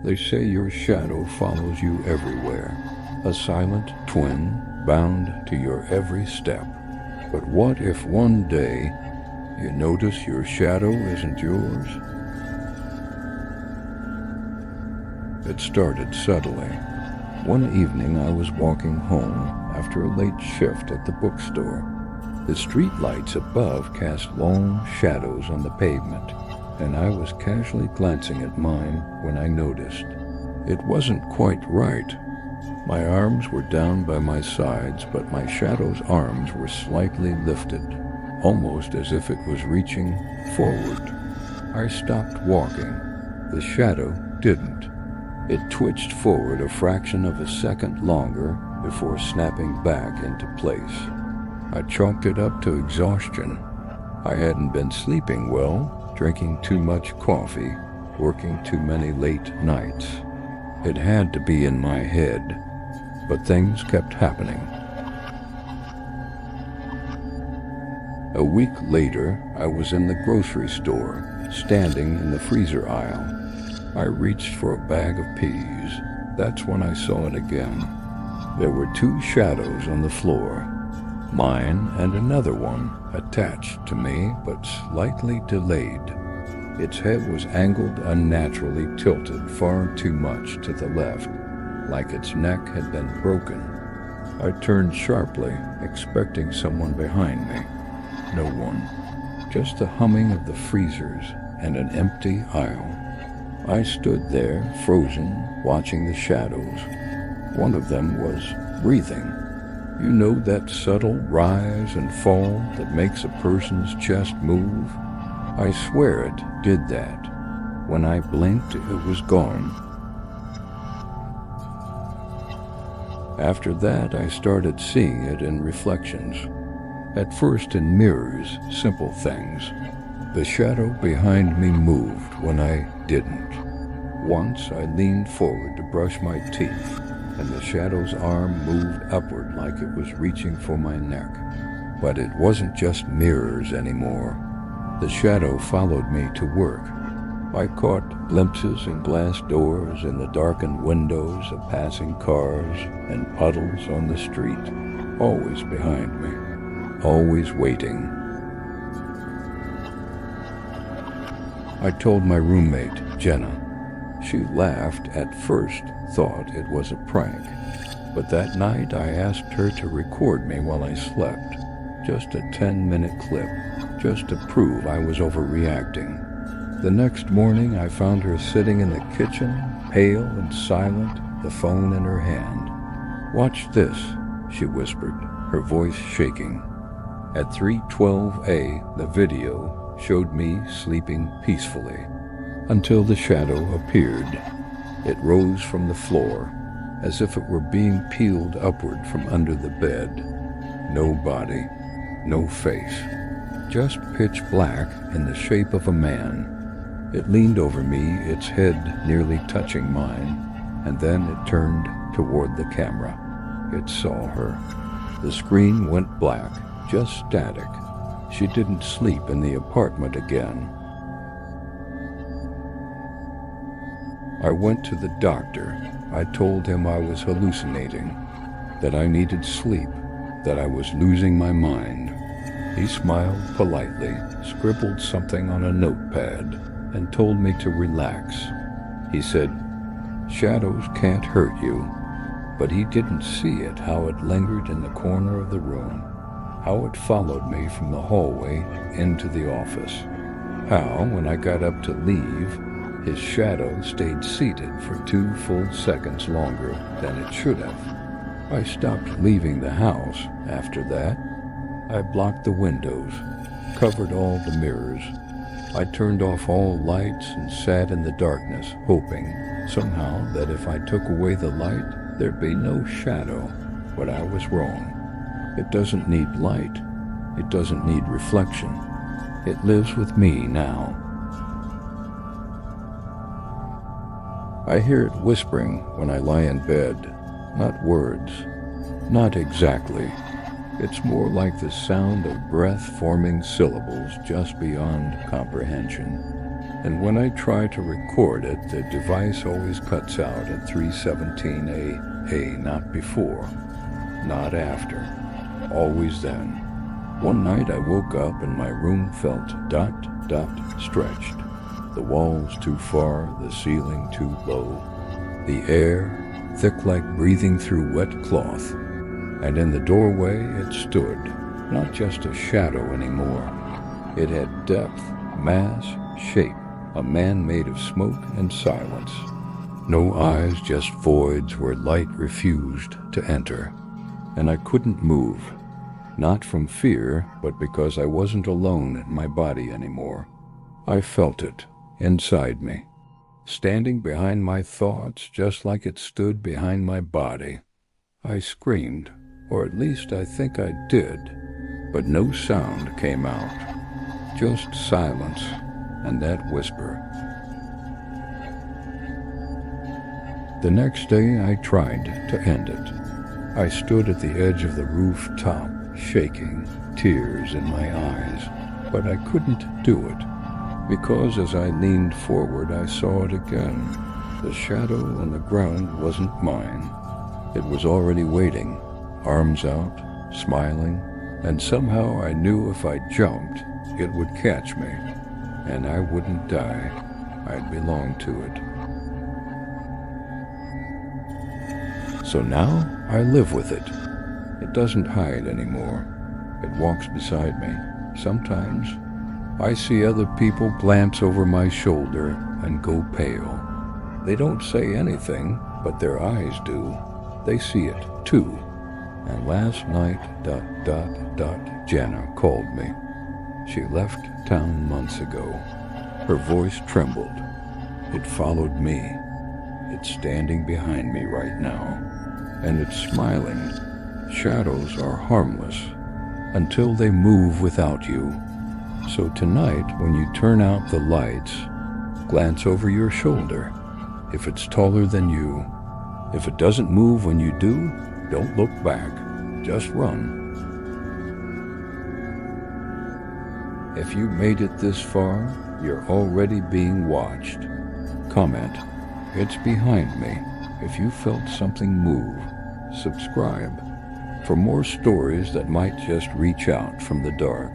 They say your shadow follows you everywhere, a silent twin bound to your every step. But what if one day you notice your shadow isn't yours? It started subtly. One evening I was walking home after a late shift at the bookstore. The street lights above cast long shadows on the pavement, and I was casually glancing at mine when I noticed. It wasn't quite right. My arms were down by my sides, but my shadow's arms were slightly lifted, almost as if it was reaching forward. I stopped walking. The shadow didn't. It twitched forward a fraction of a second longer before snapping back into place. I chalked it up to exhaustion. I hadn't been sleeping well, drinking too much coffee, working too many late nights. It had to be in my head, but things kept happening. A week later, I was in the grocery store, standing in the freezer aisle. I reached for a bag of peas. That's when I saw it again. There were two shadows on the floor, mine and another one attached to me but slightly delayed. Its head was angled unnaturally, tilted far too much to the left, like its neck had been broken. I turned sharply, expecting someone behind me. No one. Just the humming of the freezers and an empty aisle. I stood there, frozen, watching the shadows. One of them was breathing. You know that subtle rise and fall that makes a person's chest move? I swear it did that. When I blinked, it was gone. After that, I started seeing it in reflections. At first in mirrors, simple things. The shadow behind me moved when I didn't. Once I leaned forward to brush my teeth, and the shadow's arm moved upward like it was reaching for my neck. But it wasn't just mirrors anymore. The shadow followed me to work. I caught glimpses in glass doors, in the darkened windows of passing cars, and puddles on the street, always behind me, always waiting. I told my roommate, Jenna. She laughed at first, thought it was a prank. But that night I asked her to record me while I slept. Just a 10-minute clip, just to prove I was overreacting. The next morning I found her sitting in the kitchen, pale and silent, the phone in her hand. "Watch this," she whispered, her voice shaking. At 3:12 a.m., the video showed me sleeping peacefully, until the shadow appeared. It rose from the floor, as if it were being peeled upward from under the bed. No body, no face, just pitch black in the shape of a man. It leaned over me, its head nearly touching mine, and then it turned toward the camera. It saw her. The screen went black, just static. She didn't sleep in the apartment again. I went to the doctor. I told him I was hallucinating, that I needed sleep, that I was losing my mind. He smiled politely, scribbled something on a notepad, and told me to relax. He said, "Shadows can't hurt you," but he didn't see it, how it lingered in the corner of the room, how it followed me from the hallway into the office, how, when I got up to leave, his shadow stayed seated for 2 full seconds longer than it should have. I stopped leaving the house after that. I blocked the windows, covered all the mirrors. I turned off all lights and sat in the darkness, hoping, somehow, that if I took away the light, there'd be no shadow. But I was wrong. It doesn't need light. It doesn't need reflection. It lives with me now. I hear it whispering when I lie in bed. Not words. Not exactly. It's more like the sound of breath forming syllables just beyond comprehension. And when I try to record it, the device always cuts out at 3:17 a.m. Not before, not after, always then. One night I woke up and my room felt stretched. The walls too far, the ceiling too low, the air thick like breathing through wet cloth. And in the doorway it stood, not just a shadow anymore. It had depth, mass, shape, a man made of smoke and silence. No eyes, just voids where light refused to enter. And I couldn't move, not from fear, but because I wasn't alone in my body anymore. I felt it inside me, standing behind my thoughts just like it stood behind my body. I screamed, or at least I think I did, but no sound came out, just silence and that whisper. The next day I tried to end it. I stood at the edge of the rooftop, shaking, tears in my eyes, but I couldn't do it, because as I leaned forward I saw it again. The shadow on the ground wasn't mine. It was already waiting, arms out, smiling, and somehow I knew if I jumped, it would catch me, and I wouldn't die. I'd belong to it. So now I live with it. It doesn't hide anymore. It walks beside me. Sometimes I see other people glance over my shoulder and go pale. They don't say anything, but their eyes do. They see it too. And last night, Jenna called me. She left town months ago. Her voice trembled. It followed me. It's standing behind me right now. And it's smiling. Shadows are harmless until they move without you. So tonight, when you turn out the lights, glance over your shoulder. If it's taller than you, if it doesn't move when you do, don't look back. Just run. If you made it this far, you're already being watched. Comment, "It's behind me," if you felt something move. Subscribe for more stories that might just reach out from the dark.